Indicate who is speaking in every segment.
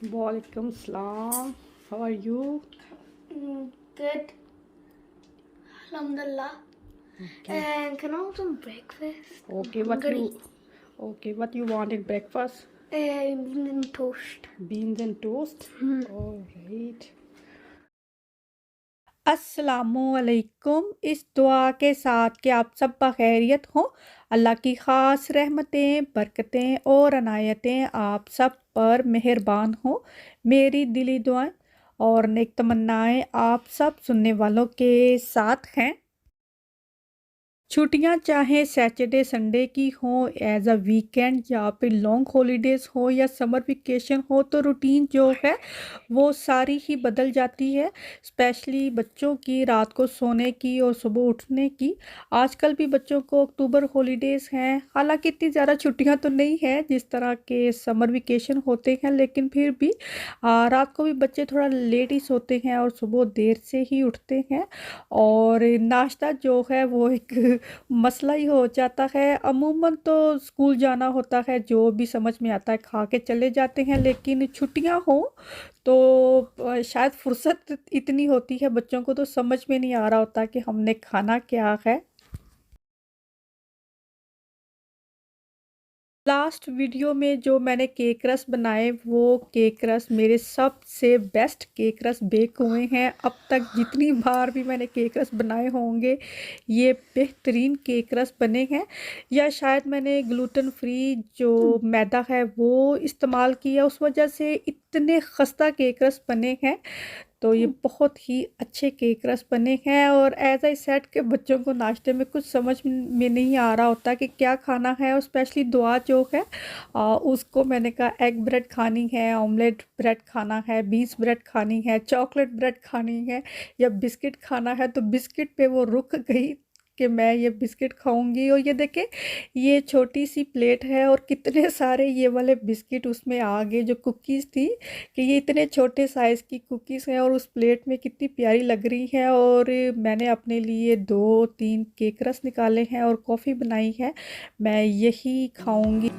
Speaker 1: Walaikum salam. How are you?
Speaker 2: Good. Alhamdulillah.
Speaker 1: Okay.
Speaker 2: And can I have some breakfast?
Speaker 1: Okay,
Speaker 2: I'm hungry.
Speaker 1: what you want in breakfast?
Speaker 2: Beans and toast.
Speaker 1: Beans and toast. All right. अस्सलामुअलैकुम। इस दुआ के साथ कि आप सब बखैरियत हों, अल्लाह की ख़ास रहमतें, बरकतें और अनायतें आप सब पर मेहरबान हों। मेरी दिली दुआएं और नेक तमन्नाएं आप सब सुनने वालों के साथ हैं। छुट्टियां चाहे सैटरडे संडे की हो, एज अ वीकेंड या फिर लॉन्ग हॉलीडेज़ हो या समर वेकेशन हो, तो रूटीन जो है वो सारी ही बदल जाती है। स्पेशली बच्चों की रात को सोने की और सुबह उठने की। आजकल भी बच्चों को अक्टूबर हॉलीडेज़ हैं, हालांकि इतनी ज़्यादा छुट्टियां तो नहीं है जिस तरह के समर वेकेशन होते हैं, लेकिन फिर भी रात को भी बच्चे थोड़ा लेट ही सोते हैं और सुबह देर से ही उठते हैं। और नाश्ता जो है वो एक मसला ही हो जाता है। अमूमन तो स्कूल जाना होता है, जो भी समझ में आता है खा के चले जाते हैं, लेकिन छुट्टियां हो तो शायद फुर्सत इतनी होती है बच्चों को, तो समझ में नहीं आ रहा होता कि हमने खाना क्या है। लास्ट वीडियो में जो मैंने केक रस बनाए, वो केक रस मेरे सबसे बेस्ट केक रस बेक हुए हैं अब तक। जितनी बार भी मैंने केक रस बनाए होंगे, ये बेहतरीन केक रस बने हैं। या शायद मैंने ग्लूटेन फ्री जो मैदा है वो इस्तेमाल किया, उस वजह से इतने खस्ता केक रस बने हैं। तो ये बहुत ही अच्छे केक रस बने हैं। और एज आई सेड के बच्चों को नाश्ते में कुछ समझ में नहीं आ रहा होता कि क्या खाना है। और स्पेशली दुआ जो है उसको मैंने कहा एग ब्रेड खानी है, ऑमलेट ब्रेड खाना है, बीन्स ब्रेड खानी है, चॉकलेट ब्रेड खानी है या बिस्किट खाना है। तो बिस्किट पे वो रुक गई कि मैं ये बिस्किट खाऊंगी। और ये देखें, ये छोटी सी प्लेट है और कितने सारे ये वाले बिस्किट उसमें आ गए, जो कुकीज़ थी, कि ये इतने छोटे साइज़ की कुकीज़ हैं और उस प्लेट में कितनी प्यारी लग रही है। और मैंने अपने लिए 2-3 केक रस निकाले हैं और कॉफ़ी बनाई है, मैं यही खाऊंगी।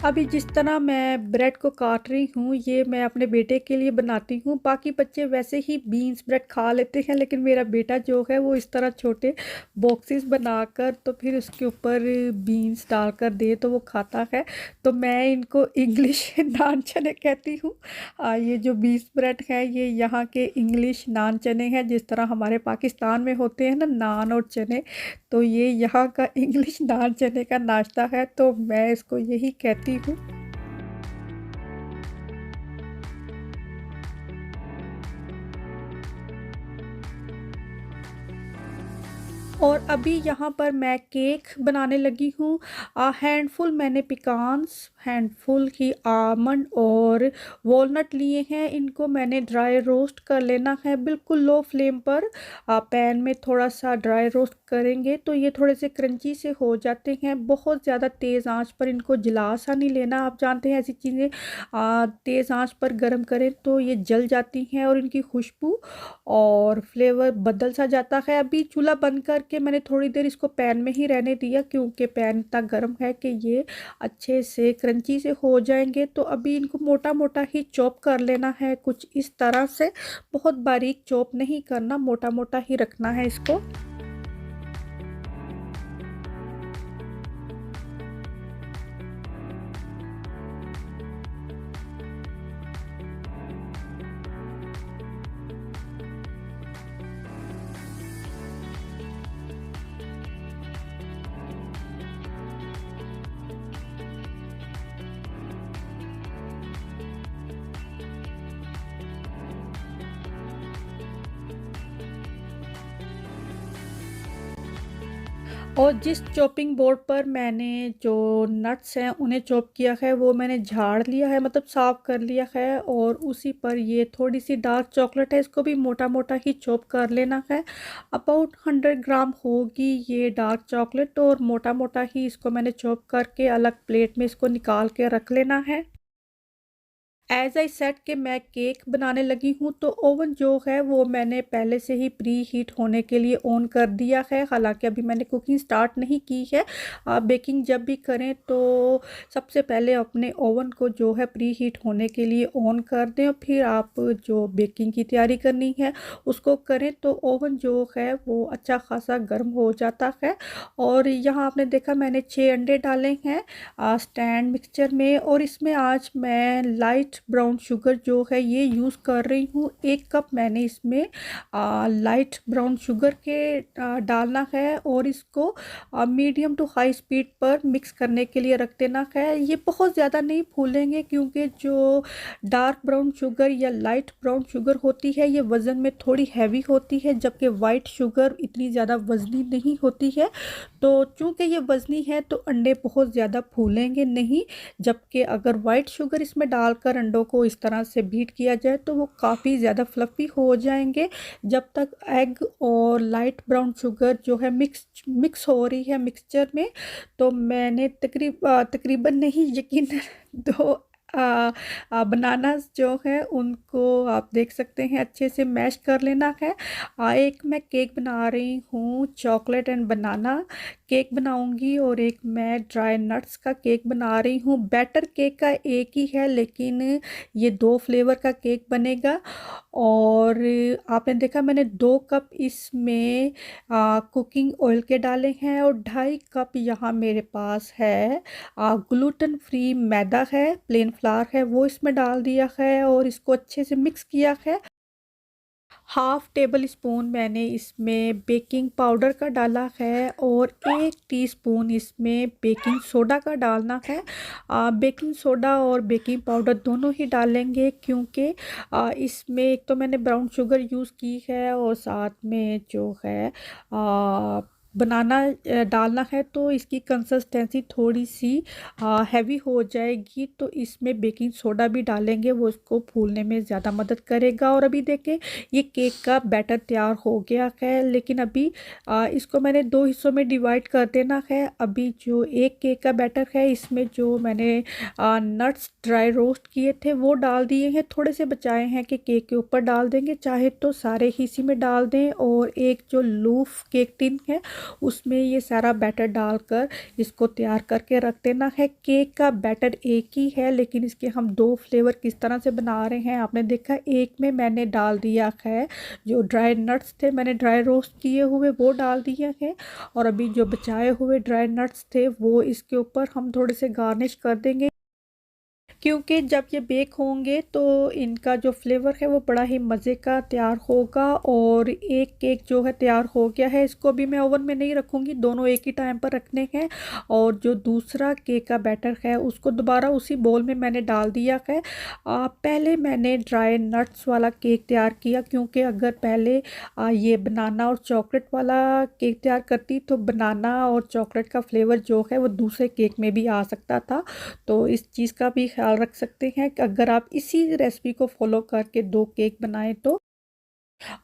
Speaker 1: अभी जिस तरह मैं ब्रेड को काट रही हूँ, ये मैं अपने बेटे के लिए बनाती हूँ। बाकी बच्चे वैसे ही बीन्स ब्रेड खा लेते हैं, लेकिन मेरा बेटा जो है वो इस तरह छोटे बॉक्सेस बनाकर तो फिर उसके ऊपर बीन्स डालकर दे तो वो खाता है। तो मैं इनको इंग्लिश नान चने कहती हूँ। ये जो बीन्स ब्रेड है, ये यहाँ के इंग्लिश नान चने हैं, जिस तरह हमारे पाकिस्तान में होते हैं ना नान और चने, तो ये यहाँ का इंग्लिश नान चने का नाश्ता है, तो मैं इसको यही कहती हूँ। और अभी यहाँ पर मैं केक बनाने लगी हूँ। हैंडफुल मैंने पिकान्स, हैंडफुल ही आमंड और वॉलनट लिए हैं। इनको मैंने ड्राई रोस्ट कर लेना है बिल्कुल लो फ्लेम पर। पैन में थोड़ा सा ड्राई रोस्ट करेंगे तो ये थोड़े से क्रंची से हो जाते हैं। बहुत ज़्यादा तेज़ आंच पर इनको जला सा नहीं लेना। आप जानते हैं ऐसी चीज़ें तेज़ आंच पर गर्म करें तो ये जल जाती हैं और इनकी खुशबू और फ्लेवर बदल सा जाता है। अभी चूल्हा बंद करके मैंने थोड़ी देर इसको पैन में ही रहने दिया, क्योंकि पैन इतना गर्म है कि ये अच्छे से क्रंची से हो जाएंगे। तो अभी इनको मोटा मोटा ही चॉप कर लेना है, कुछ इस तरह से। बहुत बारीक चॉप नहीं करना, मोटा मोटा ही रखना है इसको। और जिस चॉपिंग बोर्ड पर मैंने जो नट्स हैं उन्हें चॉप किया है, वो मैंने झाड़ लिया है, मतलब साफ़ कर लिया है। और उसी पर ये थोड़ी सी डार्क चॉकलेट है, इसको भी मोटा मोटा ही चॉप कर लेना है। अबाउट 100 ग्राम होगी ये डार्क चॉकलेट, और मोटा मोटा ही इसको मैंने चॉप करके अलग प्लेट में इसको निकाल के रख लेना है। एज़ आई सेड कि मैं केक बनाने लगी हूँ, तो ओवन जो है वो मैंने पहले से ही प्री हीट होने के लिए ऑन कर दिया है। हालाँकि अभी मैंने कुकिंग स्टार्ट नहीं की है। आप बेकिंग जब भी करें तो सबसे पहले अपने ओवन को जो है प्री हीट होने के लिए ऑन कर दें और फिर आप जो बेकिंग की तैयारी करनी है उसको करें, तो ओवन जो है वो अच्छा खासा गर्म हो जाता है। और यहाँ आपने देखा मैंने 6 अंडे डाले हैं स्टैंड मिक्सचर में, और इसमें आज मैं लाइट ब्राउन शुगर जो है ये यूज़ कर रही हूँ। 1 कप मैंने इसमें लाइट ब्राउन शुगर के डालना है और इसको मीडियम टू हाई स्पीड पर मिक्स करने के लिए रख देना है। ये बहुत ज़्यादा नहीं फूलेंगे क्योंकि जो डार्क ब्राउन शुगर या लाइट ब्राउन शुगर होती है ये वज़न में थोड़ी हैवी होती है, जबकि वाइट शुगर इतनी ज़्यादा वज़नी नहीं होती है। तो चूँकि ये वज़नी है तो अंडे बहुत ज़्यादा फूलेंगे नहीं, जबकि अगर वाइट शुगर इसमें डालकर अंडों को इस तरह से बीट किया जाए तो वो काफ़ी ज़्यादा फ्लफ़ी हो जाएंगे। जब तक एग और लाइट ब्राउन शुगर जो है मिक्स हो रही है मिक्सचर में, तो मैंने तकरीबन नहीं यकीनन 2 बनानास जो है उनको आप देख सकते हैं अच्छे से मैश कर लेना है। एक मैं केक बना रही हूँ चॉकलेट एंड बनाना केक बनाऊंगी, और एक मैं ड्राई नट्स का केक बना रही हूँ। बैटर केक का एक ही है लेकिन ये 2 फ्लेवर का केक बनेगा। और आपने देखा मैंने 2 कप इसमें कुकिंग ऑयल के डाले हैं और 2.5 कप यहाँ मेरे पास है ग्लूटेन फ्री मैदा है, प्लेन फ्लावर है, वो इसमें डाल दिया है और इसको अच्छे से मिक्स किया है। हाफ़ टेबल स्पून मैंने इसमें बेकिंग पाउडर का डाला है और 1 टीस्पून इसमें बेकिंग सोडा का डालना है। बेकिंग सोडा और बेकिंग पाउडर दोनों ही डालेंगे क्योंकि इसमें एक तो मैंने ब्राउन शुगर यूज़ की है और साथ में जो है बनाना डालना है, तो इसकी कंसिस्टेंसी थोड़ी सी हैवी हो जाएगी, तो इसमें बेकिंग सोडा भी डालेंगे, वो इसको फूलने में ज़्यादा मदद करेगा। और अभी देखें ये केक का बैटर तैयार हो गया है, लेकिन अभी इसको मैंने 2 हिस्सों में डिवाइड कर देना है। अभी जो एक केक का बैटर है इसमें जो मैंने नट्स ड्राई रोस्ट किए थे वो डाल दिए हैं, थोड़े से बचाए हैं कि केक के ऊपर डाल देंगे, चाहे तो सारे ही इसी में डाल दें। और एक जो लूफ केक टिन है उसमें ये सारा बैटर डालकर इसको तैयार करके रख देना है। केक का बैटर एक ही है लेकिन इसके हम 2 फ्लेवर किस तरह से बना रहे हैं आपने देखा। एक में मैंने डाल दिया है जो ड्राई नट्स थे मैंने ड्राई रोस्ट किए हुए वो डाल दिए हैं, और अभी जो बचाए हुए ड्राई नट्स थे वो इसके ऊपर हम थोड़े से गार्निश कर देंगे, क्योंकि जब ये बेक होंगे तो इनका जो फ्लेवर है वो बड़ा ही मज़े का तैयार होगा। और एक केक जो है तैयार हो गया है, इसको अभी मैं ओवन में नहीं रखूँगी, दोनों एक ही टाइम पर रखने हैं। और जो दूसरा केक का बैटर है उसको दोबारा उसी बोल में मैंने डाल दिया है। पहले मैंने ड्राई नट्स वाला केक तैयार किया क्योंकि अगर पहले ये बनाना और चॉकलेट वाला केक तैयार करती तो बनाना और चॉकलेट का फ्लेवर जो है वो दूसरे केक में भी आ सकता था। तो इस चीज़ का भी ख्याल रख सकते हैं कि अगर आप इसी रेसिपी को फॉलो करके 2 केक बनाएं तो।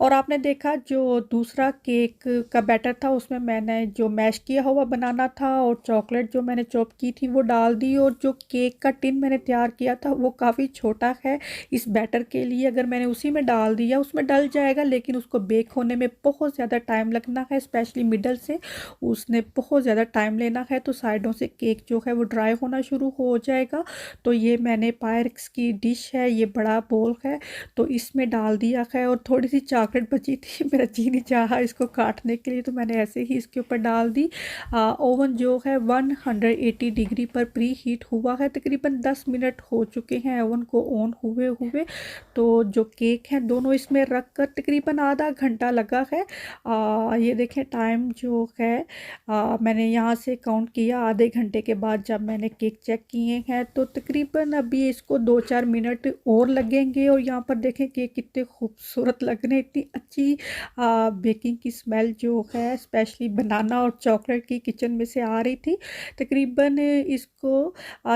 Speaker 1: और आपने देखा जो दूसरा केक का बैटर था उसमें मैंने जो मैश किया हुआ बनाना था और चॉकलेट जो मैंने चॉप की थी वो डाल दी, और जो केक का टिन मैंने तैयार किया था वो काफ़ी छोटा है इस बैटर के लिए। अगर मैंने उसी में डाल दिया उसमें डल जाएगा, लेकिन उसको बेक होने में बहुत ज़्यादा टाइम लगना है, स्पेशली मिडल से उसने बहुत ज़्यादा टाइम लेना है, तो साइडों से केक जो है वो ड्राई होना शुरू हो जाएगा। तो ये मैंने पायरेक्स की डिश है, ये बड़ा बोल है, तो इसमें डाल दिया है। और थोड़ी सी चॉकलेट बची थी, मेरा जी नहीं चाहा इसको काटने के लिए, तो मैंने ऐसे ही इसके ऊपर डाल दी। ओवन जो है 180 डिग्री पर प्री हीट हुआ है, तकरीबन 10 मिनट हो चुके हैं ओवन को ऑन हुए हुए। तो जो केक है दोनों इसमें रख कर तकरीबन आधा घंटा लगा है। ये देखें टाइम जो है मैंने यहाँ से काउंट किया, आधे घंटे के बाद जब मैंने केक चेक किए हैं तो तकरीबन अभी इसको 2-4 मिनट और लगेंगे। और यहाँ पर देखें केक कितने खूबसूरत लगने ने इतनी अच्छी बेकिंग की स्मेल जो है स्पेशली बनाना और चॉकलेट की किचन में से आ रही थी। तकरीबन इसको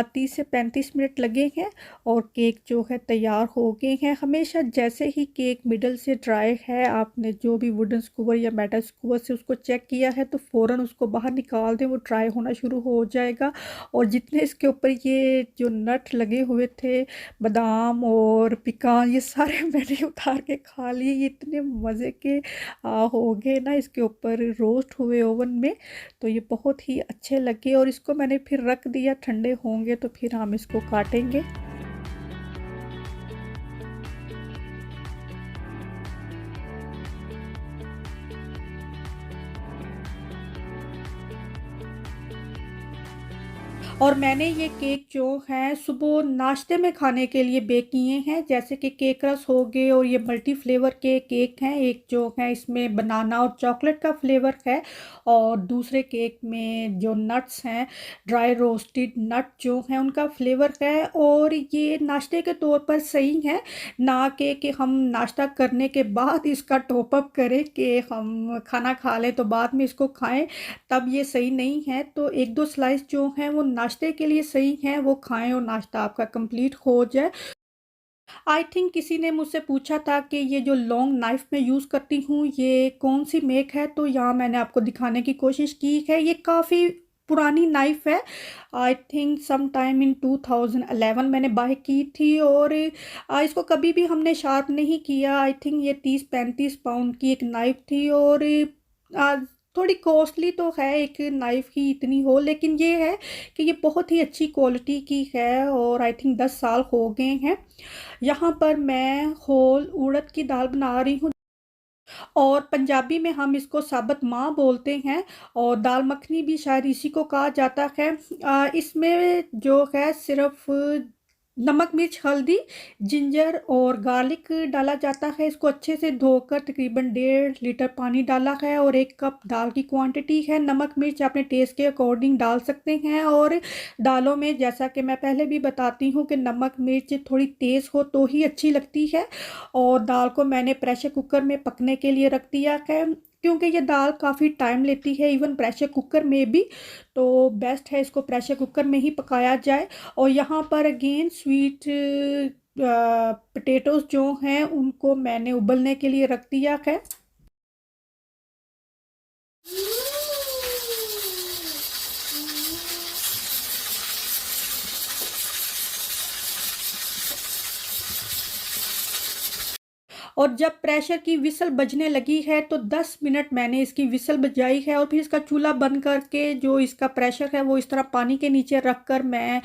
Speaker 1: 30 से 35 मिनट लगे हैं और केक जो है तैयार हो गए हैं। हमेशा जैसे ही केक मिडल से ड्राई है, आपने जो भी वुडन स्कूवर या मेटल स्कूवर से उसको चेक किया है तो फ़ौरन उसको बाहर निकाल दें, वो ड्राई होना शुरू हो जाएगा। और जितने इसके ऊपर ये जो नट लगे हुए थे, बादाम और पिकान, ये सारे मैंने उतार के खा लिए। ये इतने मज़े के हो गए ना इसके ऊपर रोस्ट हुए ओवन में, तो ये बहुत ही अच्छे लगे। और इसको मैंने फिर रख दिया, ठंडे होंगे तो फिर हम इसको काटेंगे। और मैंने ये केक जो है सुबह नाश्ते में खाने के लिए बेक किए हैं, जैसे कि केक रस हो गए और ये मल्टी फ्लेवर के केक हैं। एक जो है इसमें बनाना और चॉकलेट का फ्लेवर है और दूसरे केक में जो नट्स हैं, ड्राई रोस्टेड नट जो हैं उनका फ्लेवर है। और ये नाश्ते के तौर पर सही है, ना कि हम नाश्ता करने के बाद इसका टॉप अप करें कि हम खाना खा लें तो बाद में इसको खाएं, तब ये सही नहीं है। तो एक दो स्लाइस जो हैं वो नाश्ते के लिए सही हैं, वो खाएं और नाश्ता आपका कंप्लीट हो जाए। आई थिंक किसी ने मुझसे पूछा था कि ये जो लॉन्ग नाइफ मैं यूज़ करती हूँ ये कौन सी मेक है, तो यहाँ मैंने आपको दिखाने की कोशिश की है। ये काफ़ी पुरानी नाइफ है, I think some time in 2011 मैंने बाय की थी। और इसको कभी भी हमने शार्प नहीं किया। आई थिंक ये 30-35 पाउंड की एक नाइफ थी और आ, थोड़ी कॉस्टली तो है एक नाइफ ही इतनी हो, लेकिन ये है कि ये बहुत ही अच्छी क्वालिटी की है और आई थिंक 10 साल हो गए हैं। यहाँ पर मैं होल उड़द की दाल बना रही हूँ और पंजाबी में हम इसको साबत माँ बोलते हैं और दाल मखनी भी शायद इसी को कहा जाता है। इसमें जो है सिर्फ नमक मिर्च हल्दी जिंजर और गार्लिक डाला जाता है। इसको अच्छे से धोकर तकरीबन 1.5 लीटर पानी डाला है और 1 कप दाल की क्वांटिटी है। नमक मिर्च अपने टेस्ट के अकॉर्डिंग डाल सकते हैं। और दालों में जैसा कि मैं पहले भी बताती हूँ कि नमक मिर्च थोड़ी तेज़ हो तो ही अच्छी लगती है। और दाल को मैंने प्रेशर कुकर में पकने के लिए रख दिया है, क्योंकि ये दाल काफ़ी टाइम लेती है इवन प्रेशर कुकर में भी, तो बेस्ट है इसको प्रेशर कुकर में ही पकाया जाए। और यहाँ पर अगेन स्वीट पोटैटोज़ जो हैं उनको मैंने उबलने के लिए रख दिया है। और जब प्रेशर की विसल बजने लगी है तो 10 मिनट मैंने इसकी विसल बजाई है और फिर इसका चूल्हा बंद करके जो इसका प्रेशर है वो इस तरह पानी के नीचे रख कर मैं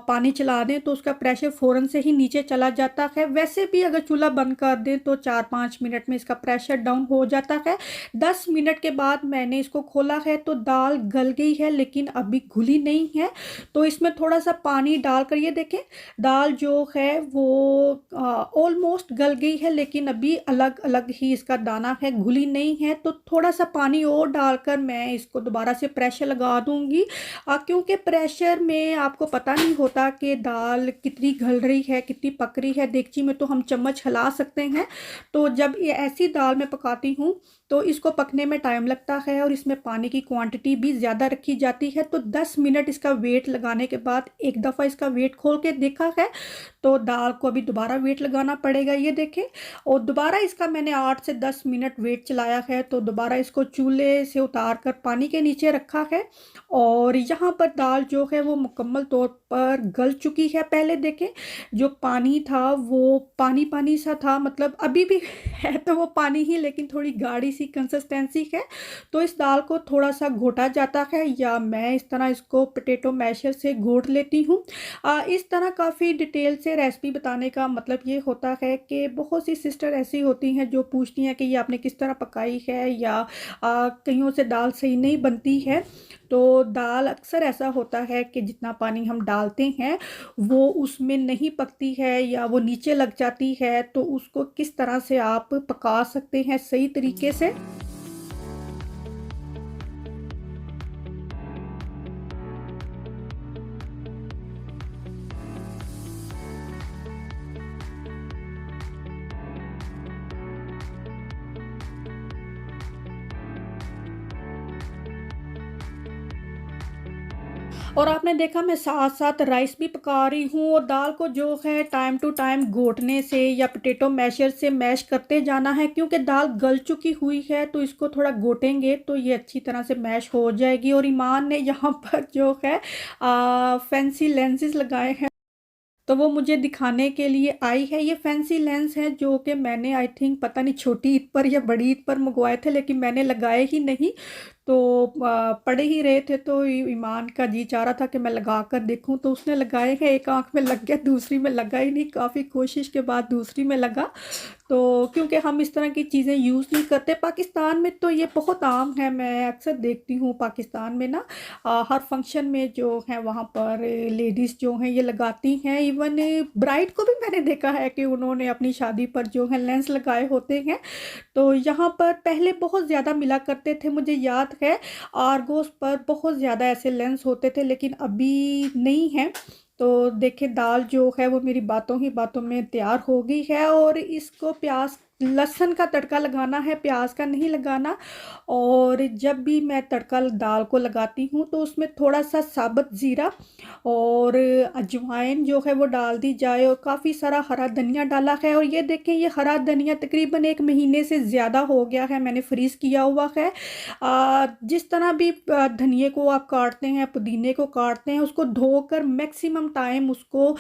Speaker 1: पानी चला दें तो उसका प्रेशर फ़ौरन से ही नीचे चला जाता है। वैसे भी अगर चूल्हा बंद कर दें तो 4-5 मिनट में इसका प्रेशर डाउन हो जाता है। 10 मिनट के बाद मैंने इसको खोला है तो दाल गल गई है लेकिन अभी घुली नहीं है। तो इसमें थोड़ा सा पानी डालकर ये देखें, दाल जो है वो ऑलमोस्ट गल गई है लेकिन अभी अलग अलग ही इसका दाना है, घुली नहीं है। तो थोड़ा सा पानी और डालकर मैं इसको दोबारा से प्रेशर लगा दूंगी, क्योंकि प्रेशर में आपको पता नहीं होता कि दाल कितनी गल रही है कितनी पक रही है। देगची में तो हम चम्मच हिला सकते हैं, तो जब ये ऐसी दाल में पकाती हूँ तो इसको पकने में टाइम लगता है और इसमें पानी की क्वांटिटी भी ज़्यादा रखी जाती है। तो 10 मिनट इसका वेट लगाने के बाद एक दफ़ा इसका वेट खोल के देखा है तो दाल को अभी दोबारा वेट लगाना पड़ेगा, ये देखें। और दोबारा इसका मैंने 8 से 10 मिनट वेट चलाया है तो दोबारा इसको चूल्हे से उतार कर पानी के नीचे रखा है और यहाँ पर दाल जो है वो मुकम्मल तौर पर गल चुकी है। पहले देखें जो पानी था वो पानी पानी सा था, मतलब अभी भी है तो वो पानी ही लेकिन थोड़ी गाढ़ी सी कंसिस्टेंसी है। तो इस दाल को थोड़ा सा घोटा जाता है या मैं इस तरह इसको पोटैटो मैशर से घोट लेती हूँ। इस तरह काफ़ी डिटेल से रेसिपी बताने का मतलब ये होता है कि बहुत सी सिस्टर ऐसी होती हैं जो पूछती हैं कि ये आपने किस तरह पकाई है या कईयों से दाल सही नहीं बनती है। तो दाल अक्सर ऐसा होता है कि जितना पानी हम डालते हैं वो उसमें नहीं पकती है या वो नीचे लग जाती है, तो उसको किस तरह से आप पका सकते हैं सही तरीके से। और आपने देखा मैं साथ-साथ राइस भी पका रही हूँ और दाल को जो है टाइम टू टाइम घोटने से या पोटैटो मैशर से मैश करते जाना है, क्योंकि दाल गल चुकी हुई है तो इसको थोड़ा घोटेंगे तो ये अच्छी तरह से मैश हो जाएगी। और ईमान ने यहाँ पर जो है फैंसी लेंसेज़ लगाए हैं, तो वो मुझे दिखाने के लिए आई है। ये फैंसी लेंस हैं जो कि मैंने आई थिंक पता नहीं छोटी ईद पर या बड़ी ईद पर मंगवाए थे, लेकिन मैंने लगाए ही नहीं। तो पड़े ही रहे थे तो ईमान का जी चाह रहा था कि मैं लगा कर देखूं, तो उसने लगाए हैं। एक आंख में लग गया, दूसरी में लगा ही नहीं। काफ़ी कोशिश के बाद दूसरी में लगा। तो क्योंकि हम इस तरह की चीज़ें यूज़ नहीं करते पाकिस्तान में, तो ये बहुत आम है। मैं अक्सर देखती हूँ पाकिस्तान में ना हर फंक्शन में जो है वहाँ पर लेडीज़ जो हैं ये लगाती हैं। इवन ब्राइड को भी मैंने देखा है कि उन्होंने अपनी शादी पर जो है लेंस लगाए होते हैं। तो यहाँ पर पहले बहुत ज़्यादा मिला करते थे, मुझे याद है आर्गोस पर बहुत ज़्यादा ऐसे लेंस होते थे, लेकिन अभी नहीं है। तो देखिए दाल जो है वो मेरी बातों ही बातों में तैयार हो गई है। और इसको प्याज लहसुन का तड़का लगाना है, प्याज का नहीं लगाना। और जब भी मैं तड़का दाल को लगाती हूँ तो उसमें थोड़ा सा साबुत ज़ीरा और अजवाइन जो है वो डाल दी जाए, और काफ़ी सारा हरा धनिया डाला है। और ये देखें ये हरा धनिया तकरीबन 1 महीने से ज़्यादा हो गया है, मैंने फ्रीज़ किया हुआ है। जिस तरह भी धनिए को आप काटते हैं, पुदीने को काटते हैं, उसको धोकर मैक्सिमम टाइम उसको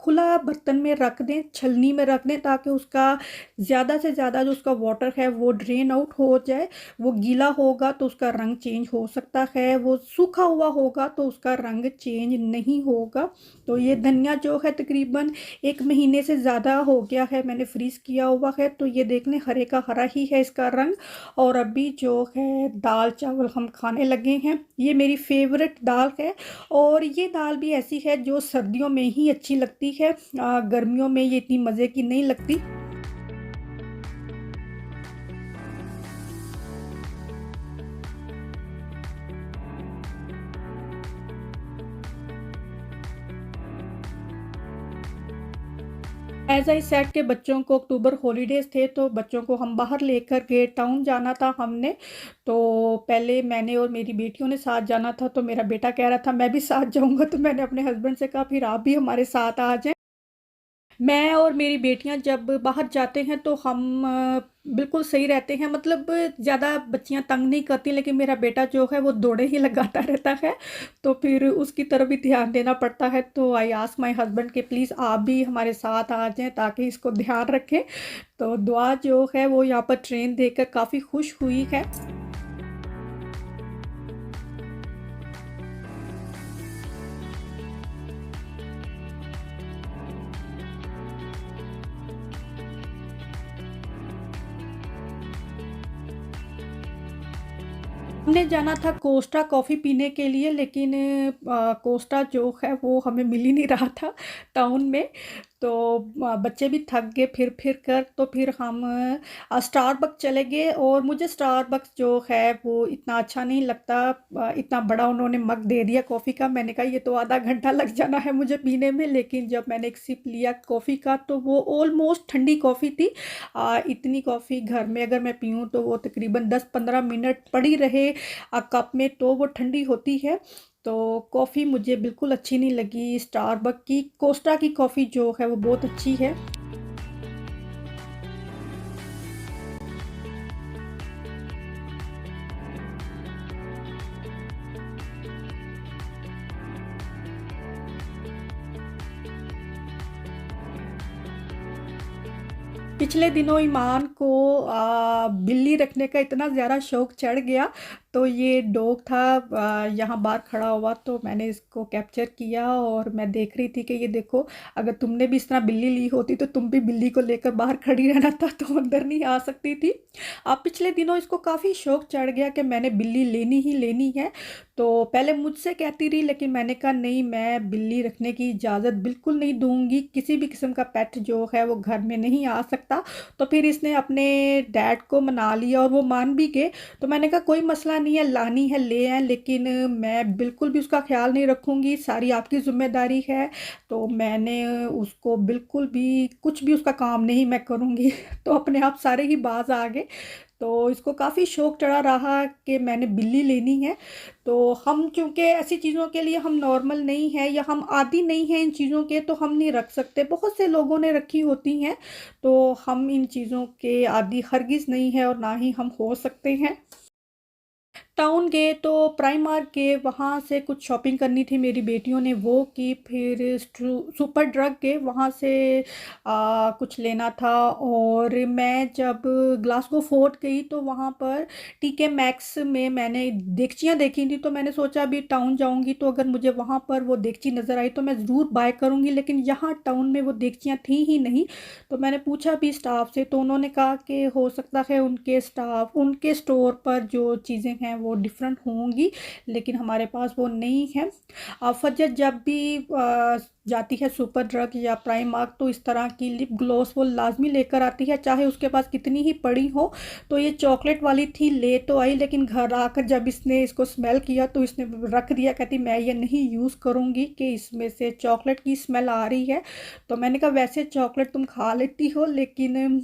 Speaker 1: खुला बर्तन में रख दें, छलनी में रख दें, ताकि उसका ज़्यादा से ज़्यादा जो उसका वाटर है वो ड्रेन आउट हो जाए। वो गीला होगा तो उसका रंग चेंज हो सकता है, वो सूखा हुआ होगा तो उसका रंग चेंज नहीं होगा। तो ये धनिया जो है तकरीबन 1 महीने से ज़्यादा हो गया है, मैंने फ्रीज़ किया हुआ है। तो ये देख लें हरे का हरा ही है इसका रंग। और अभी जो है दाल चावल हम खाने लगे हैं। ये मेरी फेवरेट दाल है, और ये दाल भी ऐसी है जो सर्दियों में ही अच्छी लगती है, गर्मियों में ये इतनी मज़े की नहीं लगती। एज़ आई सेड के बच्चों को अक्टूबर हॉलीडेज़ थे, तो बच्चों को हम बाहर लेकर गए, टाउन जाना था हमने। तो पहले मैंने और मेरी बेटियों ने साथ जाना था, तो मेरा बेटा कह रहा था मैं भी साथ जाऊँगा, तो मैंने अपने हस्बैंड से कहा फिर आप भी हमारे साथ आ जाएँ। मैं और मेरी बेटियां जब बाहर जाते हैं तो हम बिल्कुल सही रहते हैं, मतलब ज़्यादा बच्चियां तंग नहीं करती, लेकिन मेरा बेटा जो है वो दौड़े ही लगाता रहता है, तो फिर उसकी तरफ भी ध्यान देना पड़ता है। तो आई आस्क माय हस्बैंड के प्लीज़ आप भी हमारे साथ आ जाएं ताकि इसको ध्यान रखें। तो दुआ जो है वो यहाँ पर ट्रेन देखकर काफ़ी खुश हुई है। हमने जाना था कोस्टा कॉफ़ी पीने के लिए, लेकिन कोस्टा जो है वो हमें मिल ही नहीं रहा था टाउन में। तो बच्चे भी थक गए फिर कर, तो फिर हम स्टारबक्स चले गए। और मुझे स्टारबक्स जो है वो इतना अच्छा नहीं लगता। इतना बड़ा उन्होंने मग दे दिया कॉफ़ी का, मैंने कहा ये तो आधा घंटा लग जाना है मुझे पीने में। लेकिन जब मैंने एक सिप लिया कॉफ़ी का तो वो ऑलमोस्ट ठंडी कॉफ़ी थी। इतनी कॉफ़ी घर में अगर मैं पीऊँ तो वो तकरीबन 10-15 मिनट पड़ी रहे कप में तो वो ठंडी होती है। तो कॉफ़ी मुझे बिल्कुल अच्छी नहीं लगी स्टारबक की। कोस्टा की कॉफ़ी जो है वो बहुत अच्छी है। पिछले दिनों ईमान को बिल्ली रखने का इतना ज़्यादा शौक चढ़ गया, तो ये डॉग था यहाँ बाहर खड़ा हुआ, तो मैंने इसको कैप्चर किया और मैं देख रही थी कि ये देखो अगर तुमने भी इस तरह बिल्ली ली होती तो तुम भी बिल्ली को लेकर बाहर खड़ी रहना था, तो अंदर नहीं आ सकती थी। अब पिछले दिनों इसको काफ़ी शौक चढ़ गया कि मैंने बिल्ली लेनी ही लेनी है। तो पहले मुझसे कहती रही, लेकिन मैंने कहा नहीं, मैं बिल्ली रखने की इजाज़त बिल्कुल नहीं दूंगी। किसी भी किस्म का पेट जो है वो घर में नहीं आ सकता। तो फिर इसने अपने डैड को मना लिया और वो मान भी गए। तो मैंने कहा कोई मसला नहीं है, लानी है ले आए, लेकिन मैं बिल्कुल भी उसका ख्याल नहीं रखूँगी, सारी आपकी ज़िम्मेदारी है। तो मैंने उसको बिल्कुल भी कुछ भी उसका काम नहीं मैं करूँगी। तो अपने आप सारे ही बाज आ गए। तो इसको काफ़ी शौक चढ़ा रहा कि मैंने बिल्ली लेनी है। तो हम चूँकि ऐसी चीज़ों के लिए हम नॉर्मल नहीं हैं या हम आदी नहीं हैं इन चीज़ों के, तो हम नहीं रख सकते। बहुत से लोगों ने रखी होती हैं, तो हम इन चीज़ों के आदी हरगिज़ नहीं है और ना ही हम हो सकते हैं। टाउन गए तो प्राइमार्क गए, वहाँ से कुछ शॉपिंग करनी थी, मेरी बेटियों ने वो की। फिर सुपर ड्रग गए, वहाँ से कुछ लेना था। और मैं जब ग्लासगो फोर्ट गई तो वहाँ पर टीके मैक्स में मैंने देगचियाँ देखी थी, तो मैंने सोचा अभी टाउन जाऊँगी तो अगर मुझे वहाँ पर वो देगची नज़र आई तो मैं ज़रूर बाय करूँगी, लेकिन यहाँ टाउन में वो देगचियाँ थी ही नहीं। तो मैंने पूछा भी स्टाफ से, तो उन्होंने कहा कि हो सकता है उनके स्टोर पर जो चीज़ें हैं वो डिफरेंट होंगी, लेकिन हमारे पास वो नहीं है। फजर जब भी जाती है सुपर ड्रग या प्राइमार्क तो इस तरह की लिप ग्लॉस वो लाजमी लेकर आती है, चाहे उसके पास कितनी ही पड़ी हो। तो ये चॉकलेट वाली थी, ले तो आई, लेकिन घर आकर जब इसने इसको स्मेल किया तो इसने रख दिया। कहती मैं ये नहीं यूज़ करूँगी कि इसमें से चॉकलेट की स्मेल आ रही है। तो मैंने कहा वैसे चॉकलेट तुम खा लेती हो, लेकिन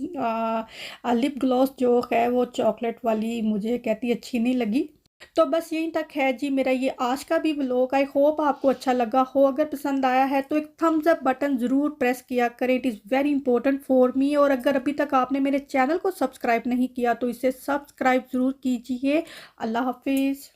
Speaker 1: लिप ग्लॉस जो है वो चॉकलेट वाली मुझे कहती अच्छी नहीं लगी। तो बस यहीं तक है जी मेरा ये आज का भी व्लॉग। आई होप आपको अच्छा लगा हो। अगर पसंद आया है तो एक थम्स अप बटन ज़रूर प्रेस किया करें, it is very important for me. और अगर अभी तक आपने मेरे चैनल को सब्सक्राइब नहीं किया तो इसे सब्सक्राइब ज़रूर कीजिए। अल्लाह हाफिज़।